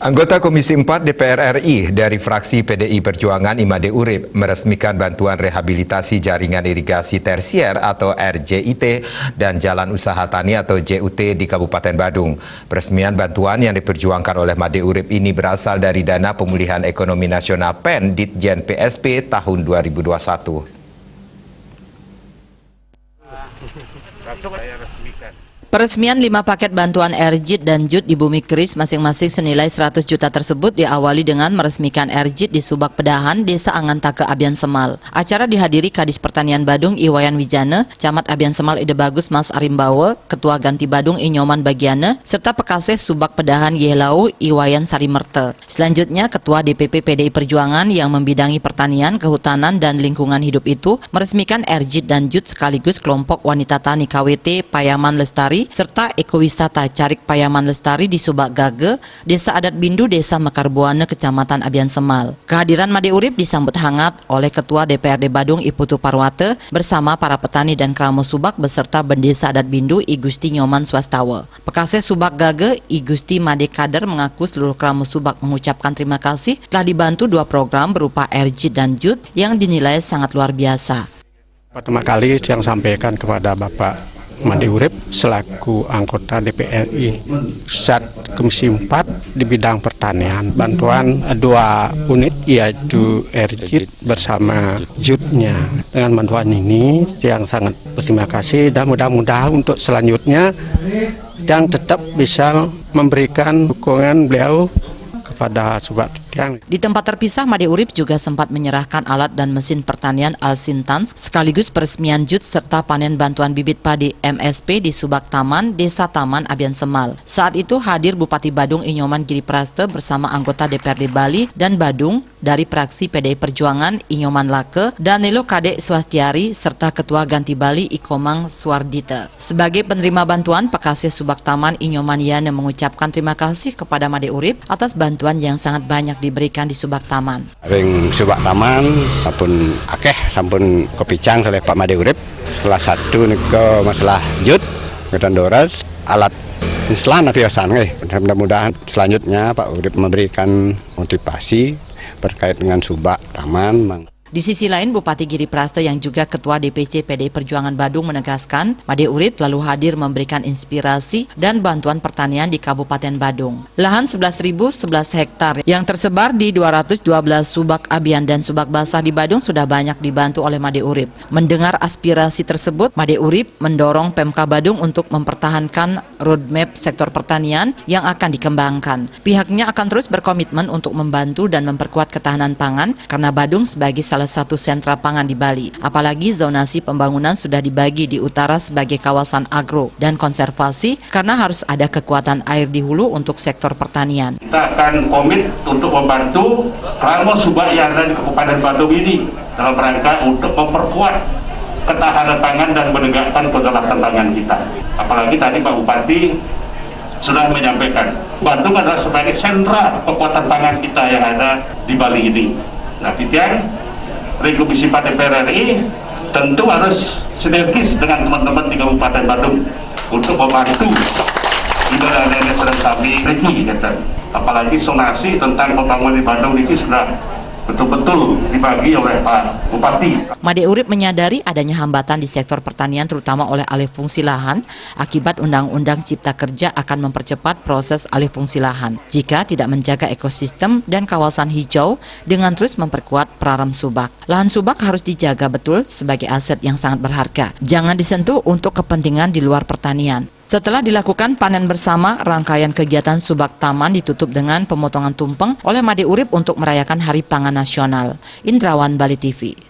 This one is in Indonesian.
Anggota Komisi 4 DPR RI dari fraksi PDI Perjuangan Imade Urip meresmikan bantuan rehabilitasi jaringan irigasi tersier atau RJIT dan Jalan Usaha Tani atau JUT di Kabupaten Badung. Peresmian bantuan yang diperjuangkan oleh Made Urip ini berasal dari Dana Pemulihan Ekonomi Nasional PEN Ditjen PSP tahun 2021. Peresmian 5 paket bantuan RJIT dan JUT di Bumi Keris masing-masing senilai 100 juta tersebut diawali dengan meresmikan RJIT di Subak Pedahan, Desa Angantake, Abian Semal. Acara dihadiri Kadis Pertanian Badung Iwayan Wijana, Camat Abian Semal Ide Bagus Mas Arimbawe, Ketua Ganti Badung Inyoman Bagiana, serta Pekaseh Subak Pedahan Yelau Iwayan Sarimerte. Selanjutnya Ketua DPP PDI Perjuangan yang membidangi pertanian, kehutanan, dan lingkungan hidup itu meresmikan RJIT dan JUT sekaligus kelompok wanita tani KWT Payaman Lestari serta ekowisata Carik Payaman Lestari di Subak Gage, Desa Adat Bindu, Desa Mekar Buana, Kecamatan Abian Semal. Kehadiran Made Urip disambut hangat oleh Ketua DPRD Badung Iputu Parwate bersama para petani dan kramo Subak beserta Bendesa Adat Bindu I Gusti Nyoman Swastawa. Pekaseh Subak Gage I Gusti Made Kader mengaku seluruh kramo Subak mengucapkan terima kasih telah dibantu 2 program berupa RJIT dan JUT yang dinilai sangat luar biasa. Pertama kali yang sampaikan kepada Bapak Made Urip selaku anggota DPR RI Zat Komisi 4 di bidang pertanian, bantuan 2 unit yaitu RJIT bersama JUT-nya. Dengan bantuan ini yang sangat berterima kasih dan mudah-mudahan untuk selanjutnya yang tetap bisa memberikan dukungan beliau kepada Subak Tiang. Di tempat terpisah, Made Urip juga sempat menyerahkan alat dan mesin pertanian Alsintans sekaligus peresmian JUT serta panen bantuan bibit padi MSP di Subak Taman, Desa Taman, Abian Semal. Saat itu hadir Bupati Badung Inyoman Giripraste bersama anggota DPRD Bali dan Badung dari fraksi PDI Perjuangan Inyoman Lake, Danilo Kadek Swastiari serta Ketua Ganti Bali Ikomang Swardita. Sebagai penerima bantuan, Pekaseh Subak Taman Inyoman Yana mengucapkan terima kasih kepada Made Urip atas bantuan yang sangat banyak diberikan di Subak Taman. Ring Subak Taman sampun akeh sampun kepicang oleh Pak Made Urip. Salah satu niko masalah JUT kedan doras alat inslan biasa mudah-mudahan selanjutnya Pak Urip memberikan motivasi berkait dengan Subak Taman. Di sisi lain, Bupati Giripraste yang juga Ketua DPC PDI Perjuangan Badung menegaskan, Made Urip selalu hadir memberikan inspirasi dan bantuan pertanian di Kabupaten Badung. Lahan 11.011 hektar yang tersebar di 212 subak abian dan subak basah di Badung sudah banyak dibantu oleh Made Urip. Mendengar aspirasi tersebut, Made Urip mendorong Pemka Badung untuk mempertahankan roadmap sektor pertanian yang akan dikembangkan. Pihaknya akan terus berkomitmen untuk membantu dan memperkuat ketahanan pangan karena Badung sebagai salah satu sentra pangan di Bali. Apalagi zonasi pembangunan sudah dibagi di utara sebagai kawasan agro dan konservasi karena harus ada kekuatan air di hulu untuk sektor pertanian. Kita akan komit untuk membantu kramo subak yang ada di Kabupaten Badung ini dalam rangka untuk memperkuat ketahanan pangan dan menegakkan kedaulatan pangan kita. Apalagi tadi Pak Bupati sudah menyampaikan, Badung adalah sebagai sentra kekuatan pangan kita yang ada di Bali ini. Nah, Pitian Komisi 4 DPR RI tentu harus sinergis dengan teman-teman di Kabupaten Badung untuk membantu di daerah sedang kami lagi, apalagi zonasi tentang pembangunan di Badung ini sudah betul-betul dibagi oleh Pak Bupati. Made Urip menyadari adanya hambatan di sektor pertanian terutama oleh alih fungsi lahan akibat Undang-Undang Cipta Kerja akan mempercepat proses alih fungsi lahan jika tidak menjaga ekosistem dan kawasan hijau dengan terus memperkuat praram subak. Lahan subak harus dijaga betul sebagai aset yang sangat berharga. Jangan disentuh untuk kepentingan di luar pertanian. Setelah dilakukan panen bersama, rangkaian kegiatan Subak Taman ditutup dengan pemotongan tumpeng oleh Made Urip untuk merayakan Hari Pangan Nasional. Indrawan, Bali TV.